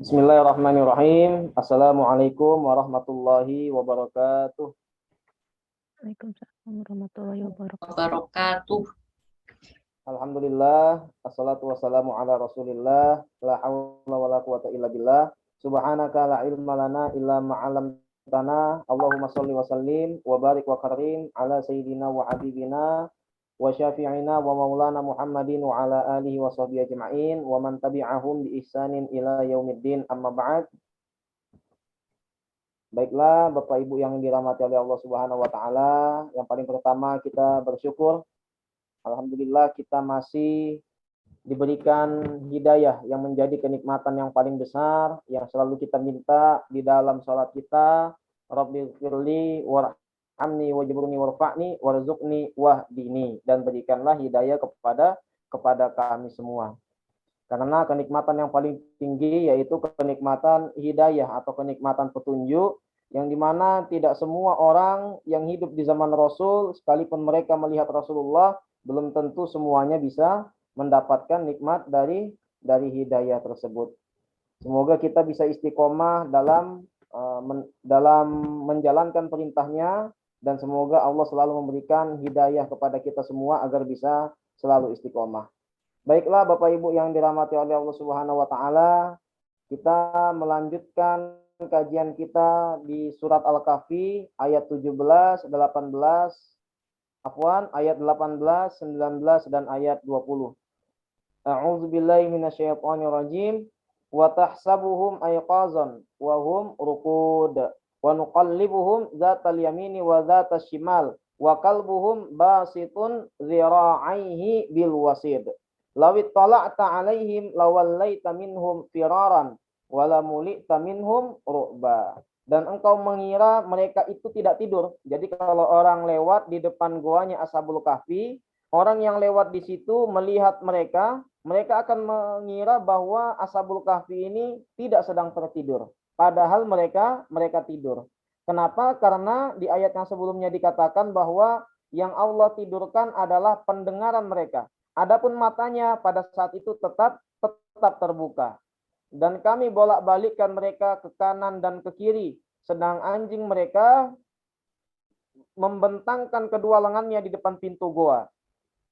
Bismillahirrahmanirrahim. Assalamualaikum warahmatullahi wabarakatuh. Waalaikumsalam warahmatullahi wabarakatuh. Wabarakatuh. Alhamdulillah, assalatu wassalamu ala Rasulillah, la haula wala quwata illa billah. Subhanaka la ilma lana illa ma 'allamtana. Allahumma shalli wa sallim wa barik wa karim ala sayyidina wa habibina wa syafi'ina wa maulana Muhammadin wa ala alihi wa sahbihi ajma'in wa man tabi'ahum bi ihsanin ila yaumiddin, amma ba'd. Baiklah Bapak Ibu yang dirahmati oleh Allah Subhanahu wa taala, yang paling pertama kita bersyukur alhamdulillah kita masih diberikan hidayah yang menjadi kenikmatan yang paling besar yang selalu kita minta di dalam salat kita. Rabbighfirli warhamni wajburni warfa'ni warzuqni wahdini, dan berikanlah hidayah kepada kami semua. Karena kenikmatan yang paling tinggi yaitu kenikmatan hidayah atau kenikmatan petunjuk, yang dimana tidak semua orang yang hidup di zaman Rasul, sekalipun mereka melihat Rasulullah, belum tentu semuanya bisa mendapatkan nikmat dari hidayah tersebut. Semoga kita bisa istiqomah dalam menjalankan perintahnya, dan semoga Allah selalu memberikan hidayah kepada kita semua agar bisa selalu istiqomah. Baiklah Bapak Ibu yang dirahmati oleh Allah Subhanahu wa taala, kita melanjutkan kajian kita di surat Al-Kahfi ayat 17, 18, ayat 18, 19 dan ayat 20. A'udzubillahi minasyaitonirrajim. Wa tahsabuhum ayqazan wa hum ruqud wa nuqallibuhum dzatal yamini wa dzatas shimal wa qalbuhum basitun dzira'aihi bil wasid. Lawit tala'ta 'alaihim lawallaita minhum firaran wala mulita minhum ru'ba. Dan engkau mengira mereka itu tidak tidur. Jadi kalau orang lewat di depan goanya Ashabul Kahfi, orang yang lewat di situ melihat mereka akan mengira bahwa Ashabul Kahfi ini tidak sedang tertidur. Padahal mereka tidur. Kenapa? Karena di ayat yang sebelumnya dikatakan bahwa yang Allah tidurkan adalah pendengaran mereka. Adapun matanya pada saat itu tetap terbuka. Dan kami bolak-balikkan mereka ke kanan dan ke kiri, sedang anjing mereka membentangkan kedua lengannya di depan pintu goa.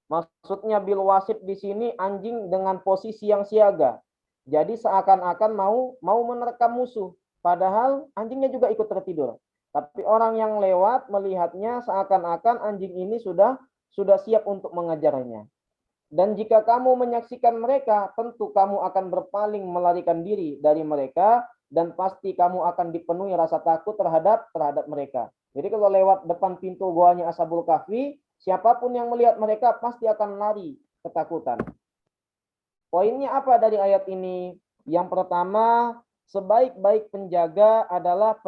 Maksudnya bil wasit di sini anjing dengan posisi yang siaga. Jadi seakan-akan mau menerkam musuh, padahal anjingnya juga ikut tertidur. Tapi orang yang lewat melihatnya seakan-akan anjing ini sudah siap untuk mengejarnya. Dan jika kamu menyaksikan mereka, tentu kamu akan berpaling melarikan diri dari mereka, dan pasti kamu akan dipenuhi rasa takut terhadap mereka. Jadi kalau lewat depan pintu goanya Ashabul Kahfi, siapapun yang melihat mereka pasti akan lari ketakutan. Poinnya apa dari ayat ini? Yang pertama, sebaik-baik penjaga adalah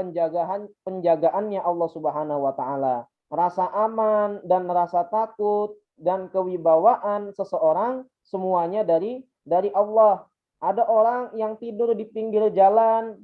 penjagaannya Allah Subhanahu wa taala. Rasa aman dan rasa takut dan kewibawaan seseorang semuanya dari Allah. Ada orang yang tidur di pinggir jalan,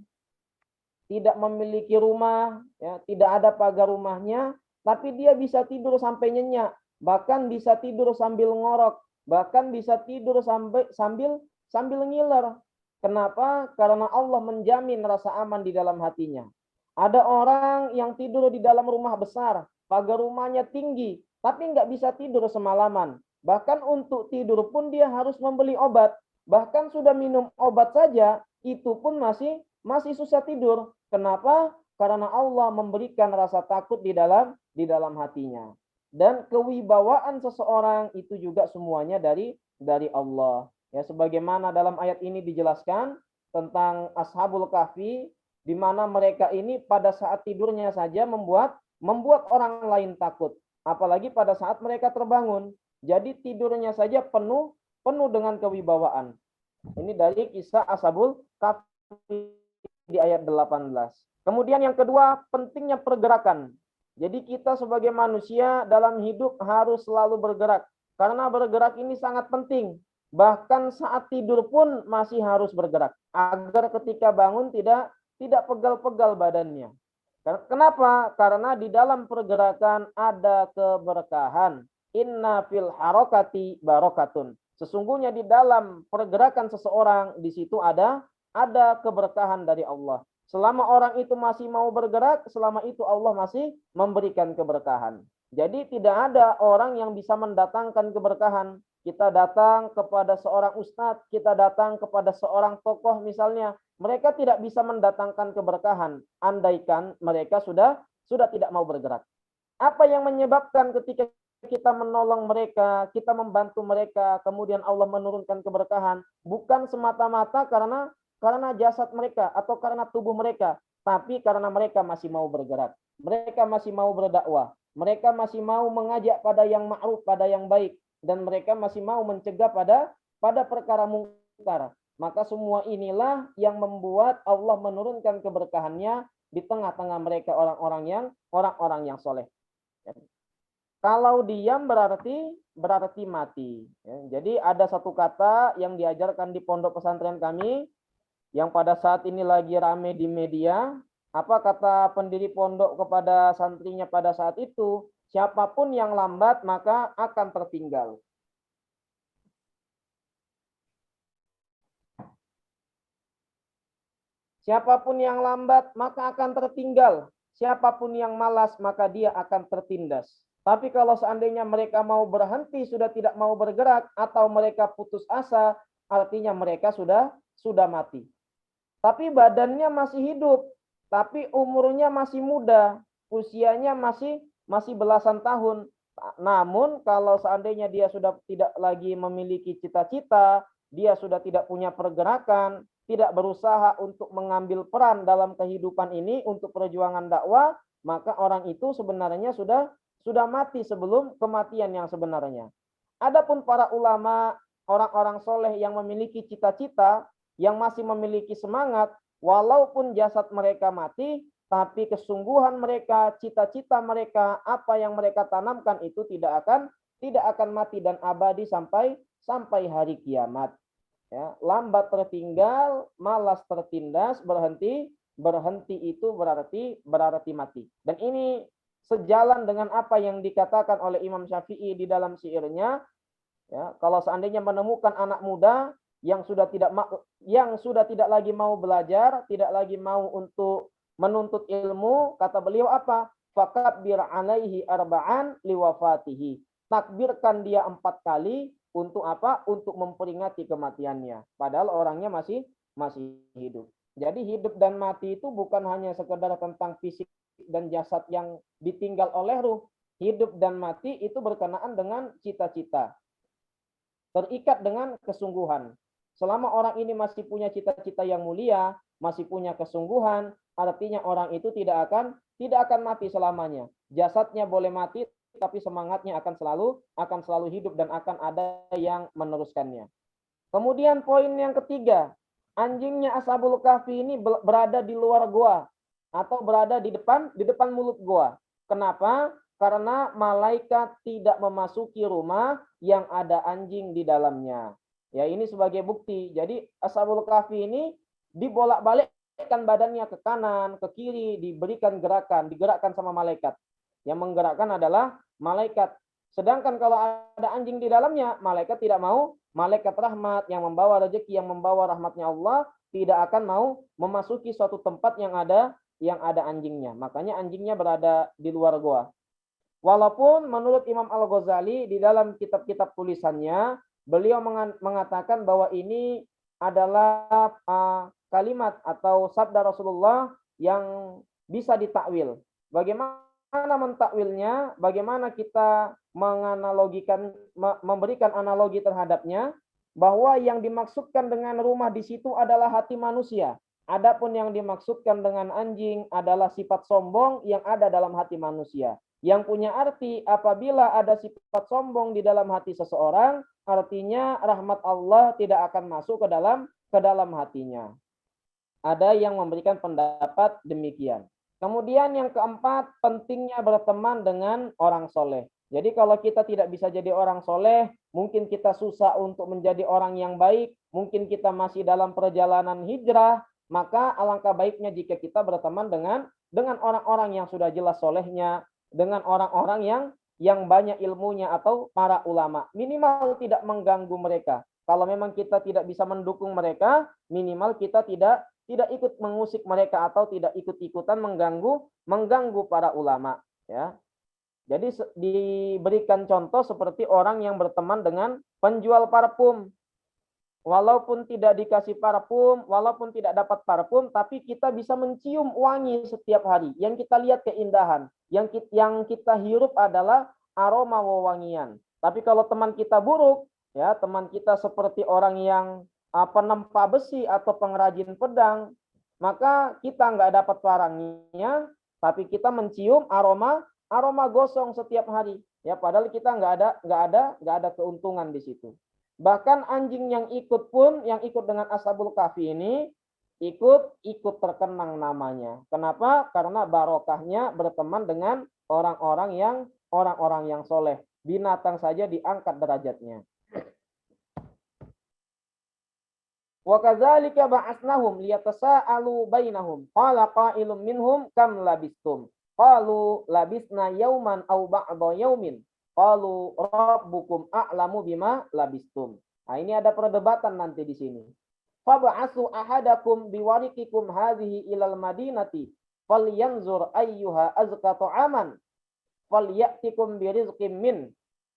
tidak memiliki rumah, ya, tidak ada pagar rumahnya, tapi dia bisa tidur sampai nyenyak, bahkan bisa tidur sambil ngorok, bahkan bisa tidur sambil ngiler. Kenapa? Karena Allah menjamin rasa aman di dalam hatinya. Ada orang yang tidur di dalam rumah besar, pagar rumahnya tinggi, tapi nggak bisa tidur semalaman. Bahkan untuk tidur pun dia harus membeli obat. Bahkan sudah minum obat saja, itu pun masih susah tidur. Kenapa? Karena Allah memberikan rasa takut di dalam hatinya. Dan kewibawaan seseorang itu juga semuanya dari Allah. Ya, sebagaimana dalam ayat ini dijelaskan tentang Ashabul Kahfi, di mana mereka ini pada saat tidurnya saja membuat orang lain takut. Apalagi pada saat mereka terbangun. Jadi tidurnya saja penuh dengan kewibawaan. Ini dari kisah Ashabul Kahfi di ayat 18. Kemudian yang kedua, pentingnya pergerakan. Jadi kita sebagai manusia dalam hidup harus selalu bergerak. Karena bergerak ini sangat penting. Bahkan saat tidur pun masih harus bergerak. Agar ketika bangun tidak pegal-pegal badannya. Kenapa? Karena di dalam pergerakan ada keberkahan. Inna fil harokati barokatun. Sesungguhnya di dalam pergerakan seseorang di situ ada ada keberkahan dari Allah. Selama orang itu masih mau bergerak, selama itu Allah masih memberikan keberkahan. Jadi tidak ada orang yang bisa mendatangkan keberkahan. Kita datang kepada seorang ustadz, kita datang kepada seorang tokoh misalnya, mereka tidak bisa mendatangkan keberkahan andaikan mereka sudah tidak mau bergerak. Apa yang menyebabkan ketika kita menolong mereka, kita membantu mereka, kemudian Allah menurunkan keberkahan, bukan semata-mata karena jasad mereka atau karena tubuh mereka, tapi karena mereka masih mau bergerak, mereka masih mau berdakwah, mereka masih mau mengajak pada yang ma'ruf, pada yang baik, dan mereka masih mau mencegah pada perkara mungkar. Maka semua inilah yang membuat Allah menurunkan keberkahannya di tengah-tengah mereka orang-orang yang soleh. Kalau diam berarti mati. Jadi ada satu kata yang diajarkan di pondok pesantren kami yang pada saat ini lagi rame di media. Apa kata pendiri pondok kepada santrinya pada saat itu? Siapapun yang lambat maka akan tertinggal. Siapapun yang lambat maka akan tertinggal. Siapapun yang malas maka dia akan tertindas. Tapi kalau seandainya mereka mau berhenti, sudah tidak mau bergerak, atau mereka putus asa, artinya mereka sudah mati. Tapi badannya masih hidup, tapi umurnya masih muda, usianya masih belasan tahun. Namun kalau seandainya dia sudah tidak lagi memiliki cita-cita, dia sudah tidak punya pergerakan, tidak berusaha untuk mengambil peran dalam kehidupan ini untuk perjuangan dakwah, maka orang itu sebenarnya sudah mati sebelum kematian yang sebenarnya. Adapun para ulama, orang-orang soleh yang memiliki cita-cita, yang masih memiliki semangat, walaupun jasad mereka mati, tapi kesungguhan mereka, cita-cita mereka, apa yang mereka tanamkan itu tidak akan mati dan abadi sampai hari kiamat. Ya, lambat tertinggal, malas tertindas, berhenti itu berarti mati. Dan ini sejalan dengan apa yang dikatakan oleh Imam Syafi'i di dalam syairnya, ya, kalau seandainya menemukan anak muda yang sudah tidak lagi mau belajar, tidak lagi mau untuk menuntut ilmu, kata beliau apa? Fakabbir alaihi arba'an liwafatihi. Takbirkan dia 4 kali untuk apa? Untuk memperingati kematiannya. Padahal orangnya masih hidup. Jadi hidup dan mati itu bukan hanya sekedar tentang fisik dan jasad yang ditinggal oleh ruh. Hidup dan mati itu berkenaan dengan cita-cita. Terikat dengan kesungguhan. Selama orang ini masih punya cita-cita yang mulia, masih punya kesungguhan, artinya orang itu tidak akan mati selamanya. Jasadnya boleh mati, tapi semangatnya akan selalu hidup dan akan ada yang meneruskannya. Kemudian poin yang ketiga, anjingnya Ashabul Kahfi ini berada di luar gua atau berada di depan mulut gua. Kenapa? Karena malaikat tidak memasuki rumah yang ada anjing di dalamnya. Ya, ini sebagai bukti. Jadi Ashabul Kahfi ini dibolak-balikkan badannya ke kanan, ke kiri, digerakkan sama malaikat. Yang menggerakkan adalah malaikat. Sedangkan kalau ada anjing di dalamnya, malaikat tidak mau. Malaikat rahmat yang membawa rezeki, yang membawa rahmatnya Allah, tidak akan mau memasuki suatu tempat yang ada anjingnya. Makanya anjingnya berada di luar gua. Walaupun menurut Imam Al-Ghazali di dalam kitab-kitab tulisannya, beliau mengatakan bahwa ini adalah kalimat atau sabda Rasulullah yang bisa ditakwil. Bagaimana mentakwilnya? Bagaimana kita memberikan analogi terhadapnya? Bahwa yang dimaksudkan dengan rumah di situ adalah hati manusia. Adapun yang dimaksudkan dengan anjing adalah sifat sombong yang ada dalam hati manusia. Yang punya arti apabila ada sifat sombong di dalam hati seseorang, artinya rahmat Allah tidak akan masuk ke dalam hatinya. Ada yang memberikan pendapat demikian. Kemudian yang keempat, pentingnya berteman dengan orang soleh. Jadi kalau kita tidak bisa jadi orang soleh, mungkin kita susah untuk menjadi orang yang baik, mungkin kita masih dalam perjalanan hijrah, maka alangkah baiknya jika kita berteman dengan orang-orang yang sudah jelas solehnya, dengan orang-orang yang banyak ilmunya atau para ulama. Minimal tidak mengganggu mereka. Kalau memang kita tidak bisa mendukung mereka, minimal kita tidak ikut mengusik mereka atau tidak ikut-ikutan mengganggu para ulama, ya. Jadi diberikan contoh seperti orang yang berteman dengan penjual parfum. Walaupun tidak dikasih parfum, walaupun tidak dapat parfum, tapi kita bisa mencium wangi setiap hari. Yang kita lihat keindahan, yang kita hirup adalah aroma wewangian. Tapi kalau teman kita buruk, ya teman kita seperti orang yang penempa besi atau pengrajin pedang, maka kita nggak dapat barangnya, tapi kita mencium aroma gosong setiap hari. Ya, padahal kita nggak ada keuntungan di situ. Bahkan anjing yang ikut pun, yang ikut dengan Ashabul Kahfi ini, ikut terkenang namanya. Kenapa? Karena barokahnya berteman dengan orang-orang yang soleh. Binatang saja diangkat derajatnya. Wa kadzalika ba'atsnahum liyatasaalu bainahum. Qala qailun minhum kam labistum? Qalu labisna yauman aw ba'da yaumin. Qalu rabbukum a'lamu bima labistum. Nah, ini ada perdebatan nanti di sini. Fab'asu ahadakum biwariqikum hadhihi ilal madinati falyanzur ayyuha azka ta'aman falyatikum birizqin min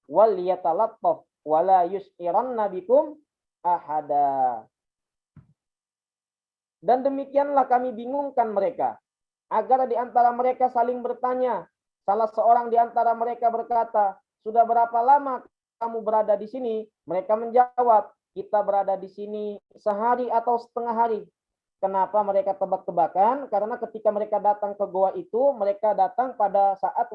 wal yatalattaf wala yus'iranna bikum ahada. Dan demikianlah kami bingungkan mereka agar di antara mereka saling bertanya. Salah seorang di antara mereka berkata, "Sudah berapa lama kamu berada di sini?" Mereka menjawab, "Kita berada di sini sehari atau setengah hari." Kenapa mereka tebak-tebakan? Karena ketika mereka datang ke goa itu, mereka datang pada saat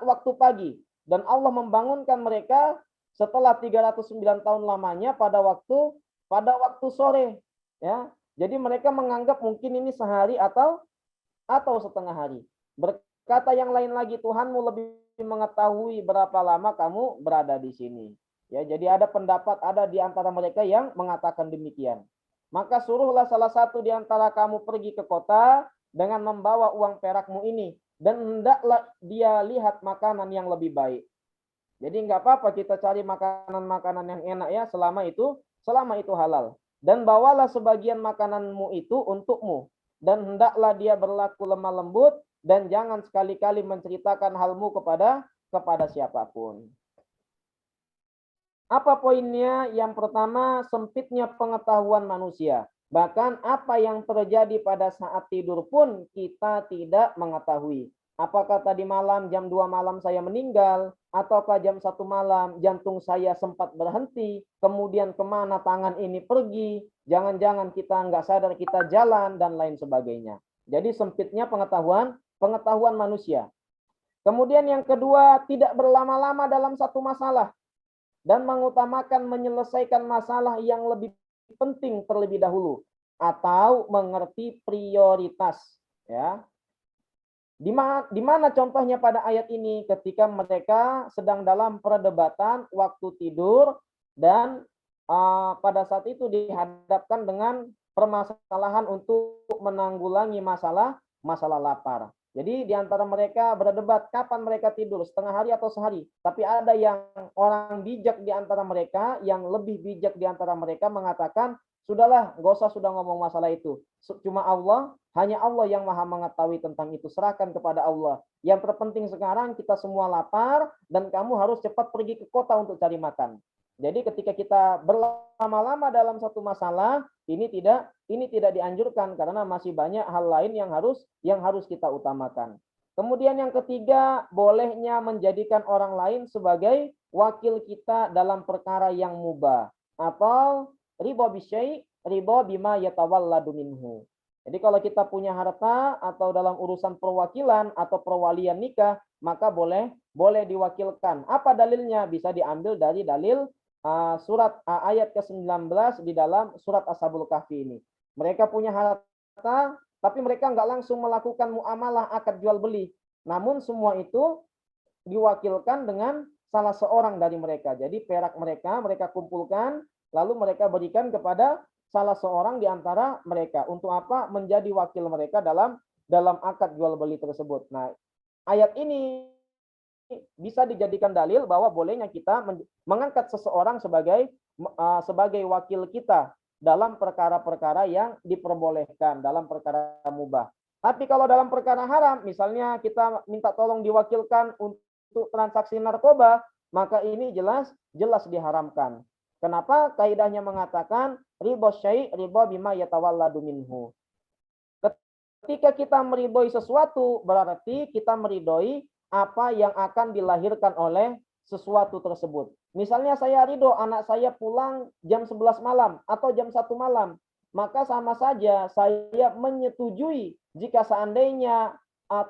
waktu pagi, dan Allah membangunkan mereka setelah 309 tahun lamanya pada waktu sore, ya. Jadi mereka menganggap mungkin ini sehari atau setengah hari. Berkata yang lain lagi, Tuhanmu lebih mengetahui berapa lama kamu berada di sini. Ya, jadi ada pendapat, ada di antara mereka yang mengatakan demikian. Maka suruhlah salah satu di antara kamu pergi ke kota dengan membawa uang perakmu ini, dan hendaklah dia lihat makanan yang lebih baik. Jadi nggak apa-apa kita cari makanan-makanan yang enak ya, selama itu halal. Dan bawalah sebagian makananmu itu untukmu, dan hendaklah dia berlaku lemah lembut, dan jangan sekali-kali menceritakan halmu kepada siapapun. Apa poinnya? Yang pertama, sempitnya pengetahuan manusia. Bahkan apa yang terjadi pada saat tidur pun kita tidak mengetahui. Apakah tadi malam jam 2 malam saya meninggal, ataukah jam 1 malam jantung saya sempat berhenti, kemudian kemana tangan ini pergi, jangan-jangan kita nggak sadar kita jalan, dan lain sebagainya. Jadi sempitnya pengetahuan manusia. Kemudian yang kedua, tidak berlama-lama dalam satu masalah, dan mengutamakan menyelesaikan masalah yang lebih penting terlebih dahulu, atau mengerti prioritas, ya. Di mana contohnya pada ayat ini? Ketika mereka sedang dalam perdebatan waktu tidur, dan pada saat itu dihadapkan dengan permasalahan untuk menanggulangi masalah lapar. Jadi di antara mereka berdebat kapan mereka tidur, setengah hari atau sehari. Tapi ada yang orang bijak di antara mereka, yang lebih bijak di antara mereka mengatakan, sudahlah, gak usah sudah ngomong masalah itu. Cuma hanya Allah yang maha mengetahui tentang itu. Serahkan kepada Allah. Yang terpenting sekarang kita semua lapar, dan kamu harus cepat pergi ke kota untuk cari makan. Jadi ketika kita berlama-lama dalam satu masalah, ini tidak dianjurkan, karena masih banyak hal lain yang harus kita utamakan. Kemudian yang ketiga, bolehnya menjadikan orang lain sebagai wakil kita dalam perkara yang mubah, atau riba bisyai, riba bima yatawalladu minhu. Jadi kalau kita punya harta atau dalam urusan perwakilan atau perwalian nikah, maka boleh diwakilkan. Apa dalilnya? Bisa diambil dari dalil surat ayat ke-19 di dalam surat Ashabul Kahfi ini. Mereka punya harta, tapi mereka nggak langsung melakukan muamalah akad jual beli. Namun semua itu diwakilkan dengan salah seorang dari mereka. Jadi perak mereka kumpulkan, lalu mereka berikan kepada salah seorang di antara mereka. Untuk apa? Menjadi wakil mereka dalam akad jual beli tersebut. Nah, ayat ini bisa dijadikan dalil bahwa bolehnya kita mengangkat seseorang sebagai sebagai wakil kita dalam perkara-perkara yang diperbolehkan, dalam perkara mubah. Tapi kalau dalam perkara haram, misalnya kita minta tolong diwakilkan untuk transaksi narkoba, maka ini jelas diharamkan. Kenapa? Kaidahnya mengatakan ridho syai' ridho bima yatawalladu minhu. Ketika kita meridhoi sesuatu, berarti kita meridhoi apa yang akan dilahirkan oleh sesuatu tersebut. Misalnya saya ridho anak saya pulang jam 11 malam atau jam 1 malam, maka sama saja saya menyetujui jika seandainya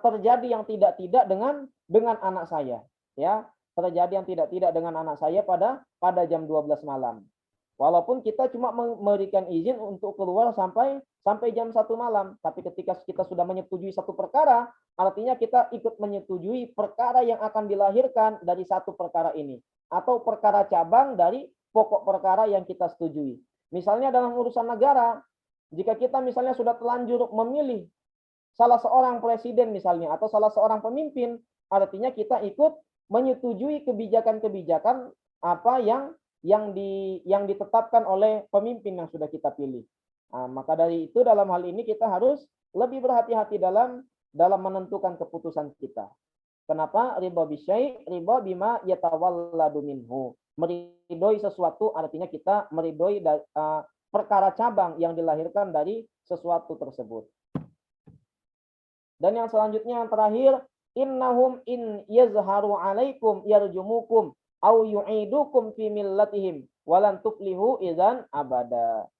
terjadi yang tidak-tidak dengan anak saya, ya. Terjadi yang tidak-tidak dengan anak saya pada jam 12 malam. Walaupun kita cuma memberikan izin untuk keluar sampai jam 1 malam, tapi ketika kita sudah menyetujui satu perkara, artinya kita ikut menyetujui perkara yang akan dilahirkan dari satu perkara ini, atau perkara cabang dari pokok perkara yang kita setujui. Misalnya dalam urusan negara, jika kita misalnya sudah terlanjur memilih salah seorang presiden misalnya, atau salah seorang pemimpin, artinya kita ikut menyetujui kebijakan-kebijakan apa yang ditetapkan oleh pemimpin yang sudah kita pilih. Nah, maka dari itu dalam hal ini kita harus lebih berhati-hati dalam menentukan keputusan kita. Kenapa? Ridho bisyai', ridho bima yatawalladu minhu. Meridhoi sesuatu artinya kita meridhoi perkara cabang yang dilahirkan dari sesuatu tersebut. Dan yang selanjutnya yang terakhir, innahum in yazharu alaikum yarjumukum au yu'idukum fi millatihim walan tuflihu idzan abada.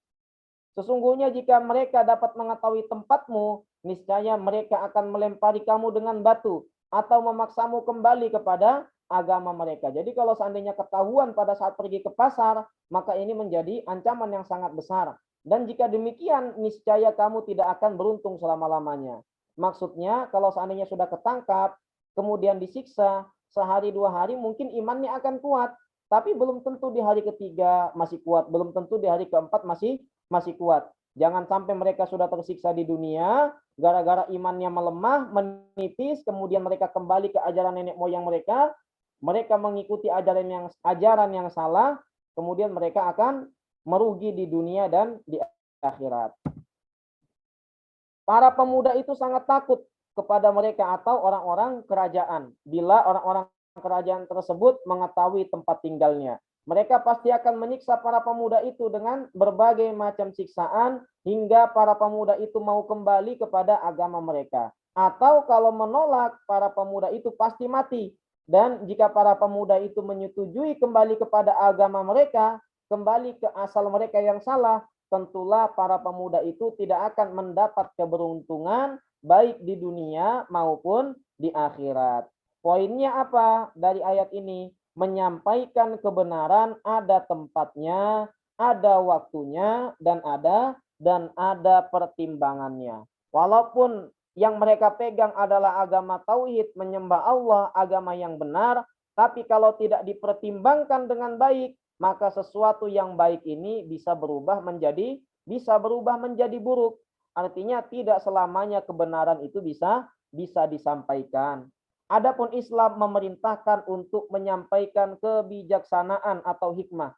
Sesungguhnya jika mereka dapat mengetahui tempatmu, niscaya mereka akan melempari kamu dengan batu atau memaksamu kembali kepada agama mereka. Jadi kalau seandainya ketahuan pada saat pergi ke pasar, maka ini menjadi ancaman yang sangat besar. Dan jika demikian, niscaya kamu tidak akan beruntung selama-lamanya. Maksudnya kalau seandainya sudah ketangkap, kemudian disiksa, sehari 2 hari mungkin imannya akan kuat, tapi belum tentu di hari ketiga masih kuat, belum tentu di hari keempat masih kuat. Jangan sampai mereka sudah tersiksa di dunia, gara-gara imannya melemah, menipis, kemudian mereka kembali ke ajaran nenek moyang mereka mengikuti ajaran yang salah, kemudian mereka akan merugi di dunia dan di akhirat. Para pemuda itu sangat takut kepada mereka atau orang-orang kerajaan. Bila orang-orang kerajaan tersebut mengetahui tempat tinggalnya, mereka pasti akan menyiksa para pemuda itu dengan berbagai macam siksaan hingga para pemuda itu mau kembali kepada agama mereka. Atau kalau menolak, para pemuda itu pasti mati. Dan jika para pemuda itu menyetujui kembali kepada agama mereka, kembali ke asal mereka yang salah, tentulah para pemuda itu tidak akan mendapat keberuntungan baik di dunia maupun di akhirat. Poinnya apa dari ayat ini? Menyampaikan kebenaran ada tempatnya, ada waktunya, dan ada pertimbangannya. Walaupun yang mereka pegang adalah agama tauhid, menyembah Allah, agama yang benar, tapi kalau tidak dipertimbangkan dengan baik, maka sesuatu yang baik ini bisa berubah menjadi buruk. Artinya tidak selamanya kebenaran itu bisa disampaikan. Adapun Islam memerintahkan untuk menyampaikan kebijaksanaan atau hikmah.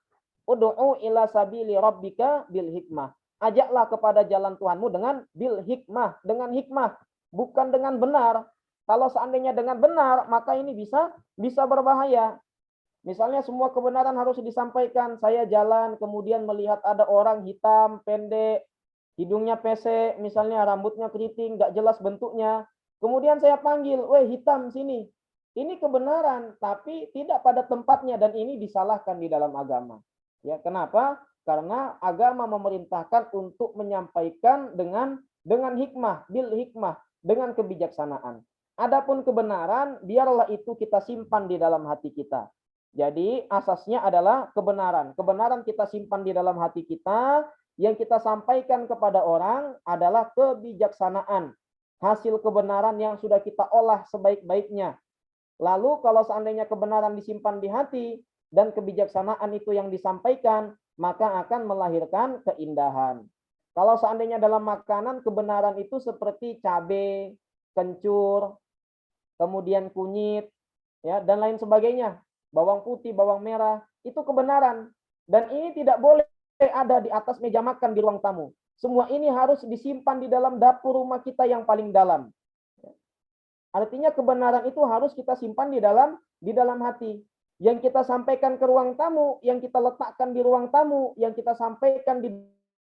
Ud'u ila sabili rabbika bil hikmah. Ajaklah kepada jalan Tuhanmu dengan bil hikmah, dengan hikmah, bukan dengan benar. Kalau seandainya dengan benar, maka ini bisa berbahaya. Misalnya semua kebenaran harus disampaikan. Saya jalan, kemudian melihat ada orang hitam, pendek, hidungnya pesek, misalnya rambutnya keriting, nggak jelas bentuknya. Kemudian saya panggil, weh hitam sini. Ini kebenaran, tapi tidak pada tempatnya dan ini disalahkan di dalam agama. Ya, kenapa? Karena agama memerintahkan untuk menyampaikan dengan hikmah, bil hikmah, dengan kebijaksanaan. Adapun kebenaran, biarlah itu kita simpan di dalam hati kita. Jadi asasnya adalah kebenaran. Kebenaran kita simpan di dalam hati kita, yang kita sampaikan kepada orang adalah kebijaksanaan. Hasil kebenaran yang sudah kita olah sebaik-baiknya. Lalu kalau seandainya kebenaran disimpan di hati dan kebijaksanaan itu yang disampaikan, maka akan melahirkan keindahan. Kalau seandainya dalam makanan kebenaran itu seperti cabai, kencur, kemudian kunyit, ya, dan lain sebagainya, bawang putih, bawang merah, itu kebenaran. Dan ini tidak boleh ada di atas meja makan di ruang tamu. Semua ini harus disimpan di dalam dapur rumah kita yang paling dalam. Artinya kebenaran itu harus kita simpan di dalam hati. Yang kita sampaikan ke ruang tamu, yang kita letakkan di ruang tamu, yang kita sampaikan di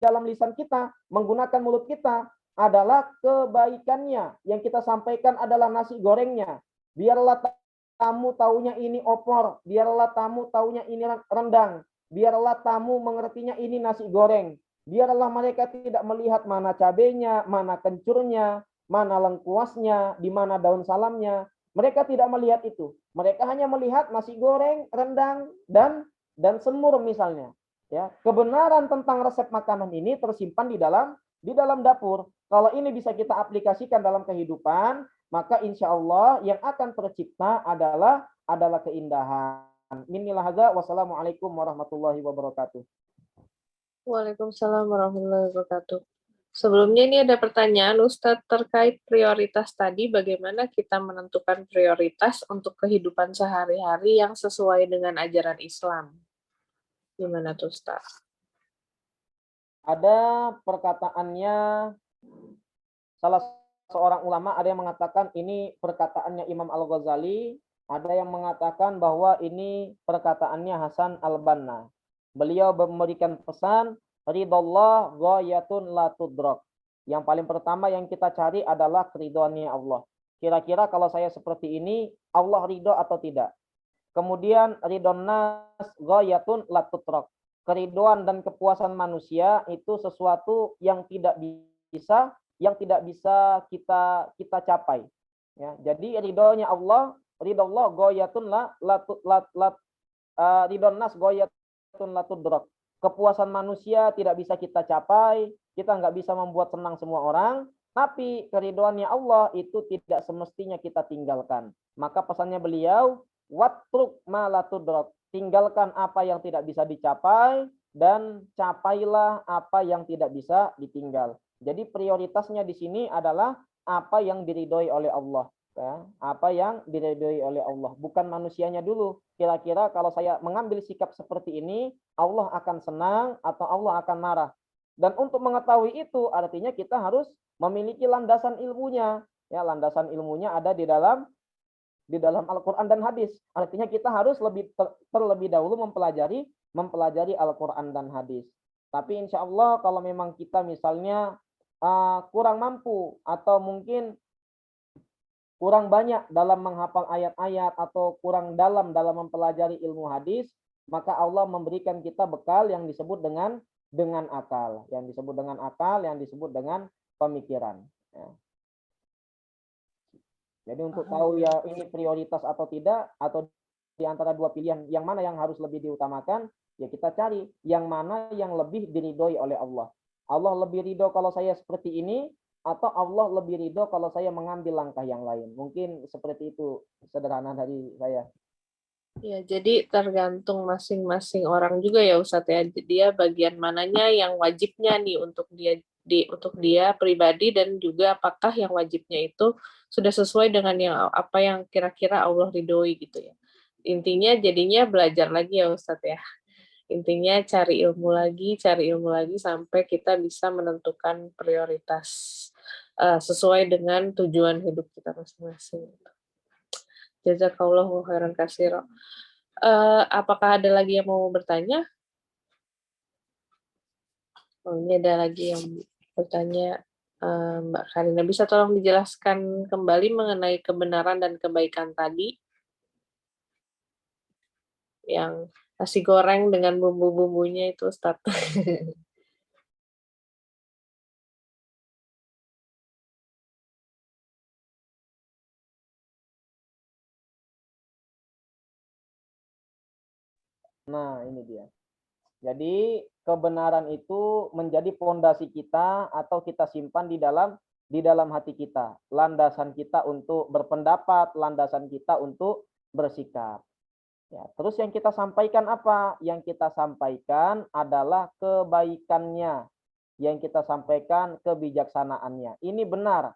dalam lisan kita, menggunakan mulut kita, adalah kebaikannya. Yang kita sampaikan adalah nasi gorengnya. Biarlah tamu taunya ini opor, biarlah tamu taunya ini rendang, biarlah tamu mengertinya ini nasi goreng. Biarlah mereka tidak melihat mana cabenya, mana kencurnya, mana lengkuasnya, di mana daun salamnya. Mereka tidak melihat itu. Mereka hanya melihat nasi goreng, rendang, dan semur misalnya. Ya, kebenaran tentang resep makanan ini tersimpan di dalam dapur. Kalau ini bisa kita aplikasikan dalam kehidupan, maka insya Allah yang akan tercipta adalah keindahan. Inilah hadza. Wassalamualaikum warahmatullahi wabarakatuh. Waalaikumsalam warahmatullahi wabarakatuh. Sebelumnya ini ada pertanyaan Ustadz terkait prioritas tadi, bagaimana kita menentukan prioritas untuk kehidupan sehari-hari yang sesuai dengan ajaran Islam. Gimana tuh Ustadz? Ada perkataannya salah seorang ulama, ada yang mengatakan ini perkataannya Imam Al-Ghazali, ada yang mengatakan bahwa ini perkataannya Hasan Al-Banna. Beliau memberikan pesan, ridallah ghayatun la tudrak. Yang paling pertama yang kita cari adalah keridhoannya Allah. Kira-kira kalau saya seperti ini, Allah ridho atau tidak? Kemudian ridhon nas ghayatun la tudrak. Keridhoan dan kepuasan manusia itu sesuatu yang tidak bisa kita capai. Ya, jadi ridhonya Allah, ridallah ghayatun ridhon nas ghayatun la tudrak. Kepuasan manusia tidak bisa kita capai, kita nggak bisa membuat senang semua orang, tapi keridhoannya Allah itu tidak semestinya kita tinggalkan. Maka pesannya beliau, watruk ma la tudrak, tinggalkan apa yang tidak bisa dicapai dan capailah apa yang tidak bisa ditinggal. Jadi prioritasnya di sini adalah apa yang diridhoi oleh Allah. Ya, apa yang diridhoi oleh Allah, bukan manusianya dulu. Kira-kira kalau saya mengambil sikap seperti ini, Allah akan senang atau Allah akan marah. Dan untuk mengetahui itu artinya kita harus memiliki landasan ilmunya. Ya, landasan ilmunya ada di dalam Al-Qur'an dan hadis. Artinya kita harus terlebih dahulu mempelajari Al-Qur'an dan hadis. Tapi insya Allah kalau memang kita misalnya kurang mampu atau mungkin kurang banyak dalam menghafal ayat-ayat atau kurang dalam mempelajari ilmu hadis, maka Allah memberikan kita bekal yang disebut dengan akal, yang disebut dengan pemikiran. Ya. Jadi untuk tahu ya ini prioritas atau tidak, atau di antara dua pilihan yang mana yang harus lebih diutamakan, ya kita cari yang mana yang lebih diridhoi oleh Allah. Allah lebih ridho kalau saya seperti ini, atau Allah lebih ridho kalau saya mengambil langkah yang lain. Mungkin seperti itu sederhana dari saya. Ya, jadi tergantung masing-masing orang juga ya Ustadz ya. Dia bagian mananya yang wajibnya nih untuk dia pribadi, dan juga apakah yang wajibnya itu sudah sesuai dengan apa yang kira-kira Allah ridhoi gitu ya. Intinya jadinya belajar lagi ya Ustadz ya. Intinya cari ilmu lagi sampai kita bisa menentukan prioritas sesuai dengan tujuan hidup kita masing-masing. Jazakallahu khairan katsira. Apakah ada lagi yang mau bertanya? Oh, ini ada lagi yang bertanya, Mbak Karina. Bisa tolong dijelaskan kembali mengenai kebenaran dan kebaikan tadi? Yang nasi goreng dengan bumbu-bumbunya itu, Ustaz. Nah, ini dia. Jadi kebenaran itu menjadi pondasi kita atau kita simpan di dalam hati kita. Landasan kita untuk berpendapat, landasan kita untuk bersikap. Ya, terus yang kita sampaikan apa? Yang kita sampaikan adalah kebaikannya. Yang kita sampaikan kebijaksanaannya. Ini benar.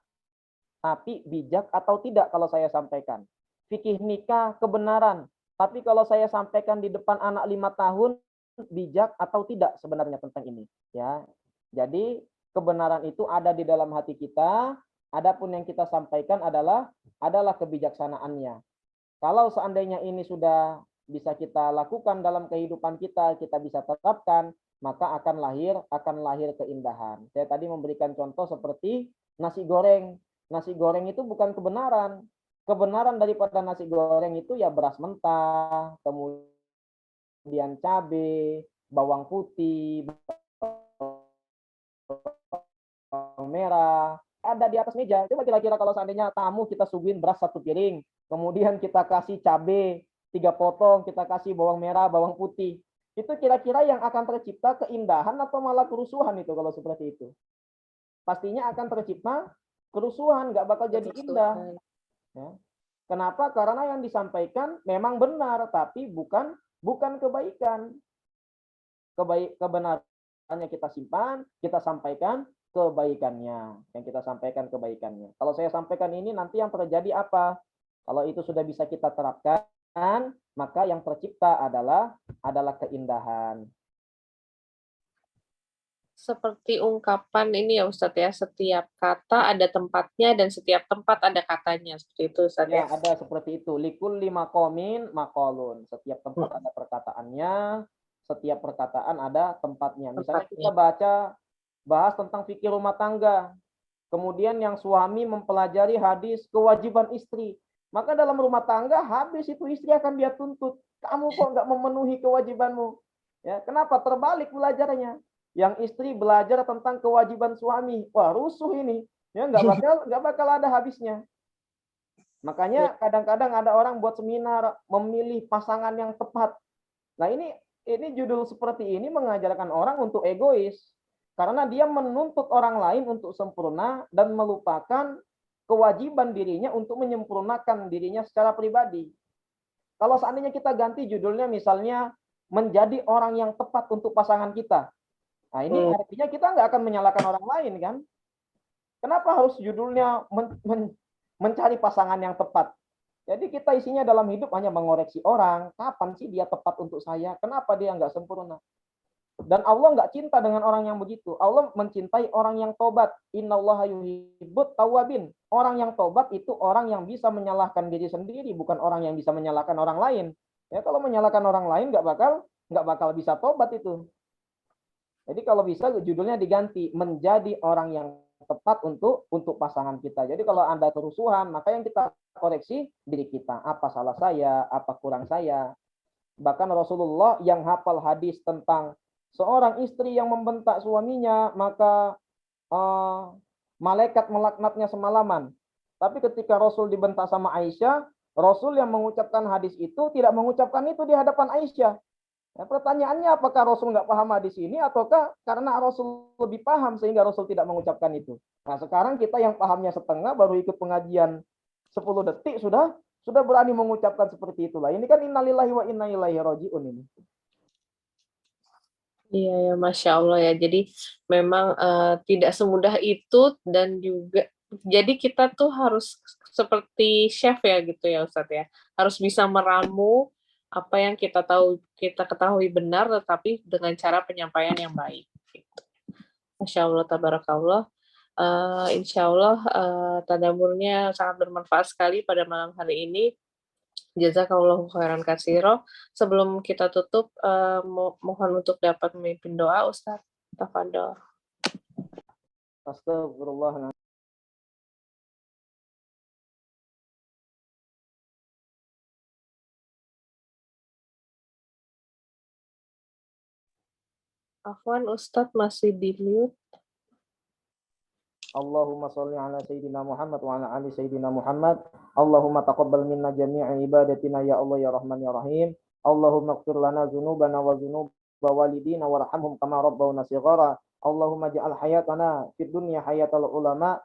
Tapi bijak atau tidak kalau saya sampaikan. Fikih nikah kebenaran. Tapi kalau saya sampaikan di depan anak 5 tahun, bijak atau tidak sebenarnya tentang ini, ya. Jadi kebenaran itu ada di dalam hati kita, adapun yang kita sampaikan adalah kebijaksanaannya. Kalau seandainya ini sudah bisa kita lakukan dalam kehidupan kita bisa terapkan, maka akan lahir keindahan. Saya tadi memberikan contoh seperti nasi goreng. Nasi goreng itu bukan kebenaran. Kebenaran daripada nasi goreng itu ya beras mentah, kemudian cabai, bawang putih, bawang merah, ada di atas meja. Coba kira-kira kalau seandainya tamu kita suguhin beras 1 piring, kemudian kita kasih cabai 3 potong, kita kasih bawang merah, bawang putih. Itu kira-kira yang akan tercipta keindahan atau malah kerusuhan itu kalau seperti itu? Pastinya akan tercipta kerusuhan, nggak bakal jadi indah. Ya. Kenapa? Karena yang disampaikan memang benar, tapi bukan kebaikan. Kebenarannya kita simpan, kita sampaikan kebaikannya. Yang kita sampaikan kebaikannya. Kalau saya sampaikan ini, nanti yang terjadi apa? Kalau itu sudah bisa kita terapkan, maka yang tercipta adalah keindahan. Seperti ungkapan ini ya Ustadz ya, setiap kata ada tempatnya dan setiap tempat ada katanya, seperti itu Ustadz ya. Ada seperti itu. Likulli maqamin maqalun. Setiap tempat ada perkataannya, setiap perkataan ada tempatnya. Misalnya kita bahas tentang fikih rumah tangga. Kemudian yang suami mempelajari hadis kewajiban istri. Maka dalam rumah tangga habis itu istri akan dia tuntut. Kamu kok nggak memenuhi kewajibanmu? Ya, kenapa? Terbalik belajarnya. Yang istri belajar tentang kewajiban suami. Wah, rusuh ini. Ya, nggak bakal ada habisnya. Makanya kadang-kadang ada orang buat seminar memilih pasangan yang tepat. Nah, ini judul seperti ini mengajarkan orang untuk egois. Karena dia menuntut orang lain untuk sempurna dan melupakan kewajiban dirinya untuk menyempurnakan dirinya secara pribadi. Kalau seandainya kita ganti judulnya misalnya menjadi orang yang tepat untuk pasangan kita. Nah, ini artinya kita nggak akan menyalahkan orang lain kan? Kenapa harus judulnya mencari pasangan yang tepat? Jadi kita isinya dalam hidup hanya mengoreksi orang. Kapan sih dia tepat untuk saya? Kenapa dia nggak sempurna? Dan Allah nggak cinta dengan orang yang begitu. Allah mencintai orang yang tobat. Innallaha yuhibbut tawwabin. Orang yang tobat itu orang yang bisa menyalahkan diri sendiri, bukan orang yang bisa menyalahkan orang lain. Ya, kalau menyalahkan orang lain nggak bakal bisa tobat itu. Jadi kalau bisa judulnya diganti menjadi orang yang tepat untuk pasangan kita. Jadi kalau Anda kerusuhan, maka yang kita koreksi diri kita. Apa salah saya, apa kurang saya. Bahkan Rasulullah yang hafal hadis tentang seorang istri yang membentak suaminya, maka malaikat melaknatnya semalaman. Tapi ketika Rasul dibentak sama Aisyah, Rasul yang mengucapkan hadis itu tidak mengucapkan itu di hadapan Aisyah. Nah, pertanyaannya apakah Rasul nggak paham hadis ini ataukah karena Rasul lebih paham sehingga Rasul tidak mengucapkan itu. Nah, sekarang kita yang pahamnya setengah baru ikut pengajian 10 detik sudah berani mengucapkan seperti itulah. Ini kan innalillahi wa inna ilaihi rajiun ini. Iya ya, Masya Allah ya. Jadi memang tidak semudah itu dan juga jadi kita tuh harus seperti chef ya gitu ya Ustadz ya. Harus bisa meramu apa yang kita ketahui benar tetapi dengan cara penyampaian yang baik. Gitu. Masya Allah, tabarakallah. Insya Allah tadamurnya sangat bermanfaat sekali pada malam hari ini. Jazakallahu khairan katsiro. Sebelum kita tutup, mohon untuk dapat memimpin doa, Ustaz. Tafadhol. Astagfirullah. Afwan, Ustaz masih di mute. Allahumma sholli ala sayyidina Muhammad wa ala ali sayyidina Muhammad. Allahumma taqabbal minna jami'a ibadatina ya Allah ya Rahman ya Rahim. Allahumma ighfir lana dzunubana wa dzunuba walidina warhamhum kama rabbawna shighara. Allahumma ja'al hayatana fid dunya hayatal ulama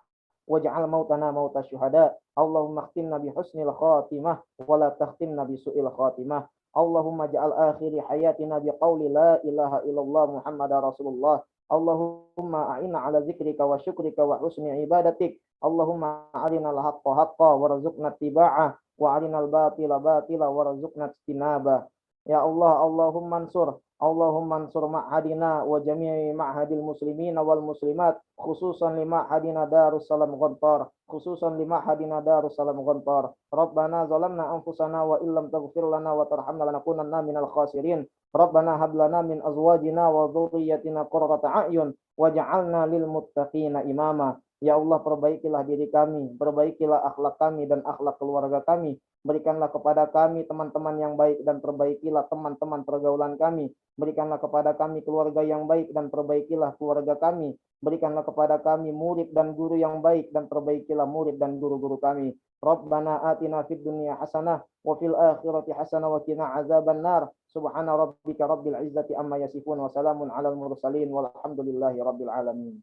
waj'al mautana mautas syuhada. Allahumma khtimna bi husnil khatimah wa la takhtimna bi su'il khatimah. Allahumma ja'al akhiri hayatina bi qawli la ilaha illallah Muhammadar Rasulullah. Allahumma a'inna ala zikrika wa syukrika wa husni ibadatik. Allahumma arinal haqqa haqqa warzuqna tiba'ah wa arinal batila batila warzuqna istinaba. Ya Allah, Allahumma ansur Allahumma ansur ma'hadina wa jami'i ma'hadil muslimin wal muslimat khususan lima hadina Darussalam Gontor khususan lima hadina Darussalam Gontor. Rabbana zalamna anfusana wa illam taghfir lana wa tarhamna lanakunanna minal khasirin. Rabbana hab lana min azwajina wa dhurriyyatina qurrata a'yun waj'alna lil muttaqina imama. Ya Allah, perbaikilah diri kami, perbaikilah akhlak kami dan akhlak keluarga kami. Berikanlah kepada kami teman-teman yang baik dan perbaikilah teman-teman pergaulan kami. Berikanlah kepada kami keluarga yang baik dan perbaikilah keluarga kami. Berikanlah kepada kami murid dan guru yang baik dan perbaikilah murid dan guru-guru kami. Rabbana atina fid dunya hasanah wa fil akhirati hasanah wa qina azaban nar. Subhana rabbika rabbil izzati amma yasifun wa salamun alal mursalin walhamdulillahi rabbil alamin.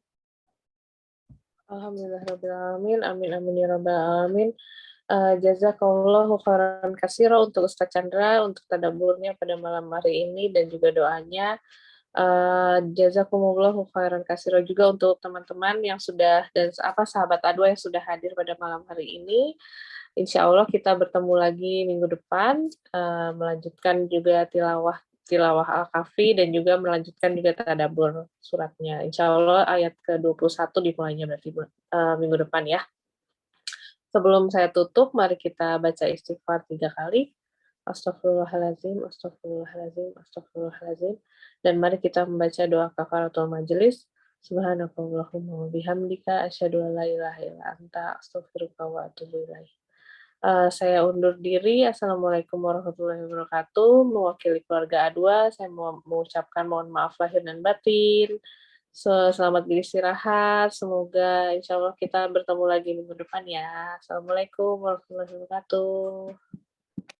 Alhamdulillahirrabbilalamin. Amin amin ya rabbal alamin. Jazakallahu khairan katsira untuk Ustaz Chandra untuk tadabburnya pada malam hari ini dan juga doanya. Jazakumullahu khairan katsira juga untuk teman-teman yang sudah dan sahabat A2 yang sudah hadir pada malam hari ini. Insya Allah kita bertemu lagi minggu depan, melanjutkan juga tilawah Al-Kahfi dan juga melanjutkan juga tadabbur suratnya. Insya Allah ayat ke-21 dimulainya berarti minggu depan ya. Sebelum saya tutup, mari kita baca istighfar 3 kali. Astaghfirullahaladzim, astaghfirullahaladzim, astaghfirullahaladzim. Dan mari kita membaca doa kafaratul majelis. Subhanakallahumma wa bihamdika asyhadu an la ilaha illa anta astaghfiruka wa atubu ilaik. Saya undur diri. Assalamualaikum warahmatullahi wabarakatuh. Mewakili keluarga A2, saya mau mengucapkan mohon maaf lahir dan batin. Selamat beristirahat. Semoga insya Allah kita bertemu lagi minggu depan ya. Assalamualaikum warahmatullahi wabarakatuh.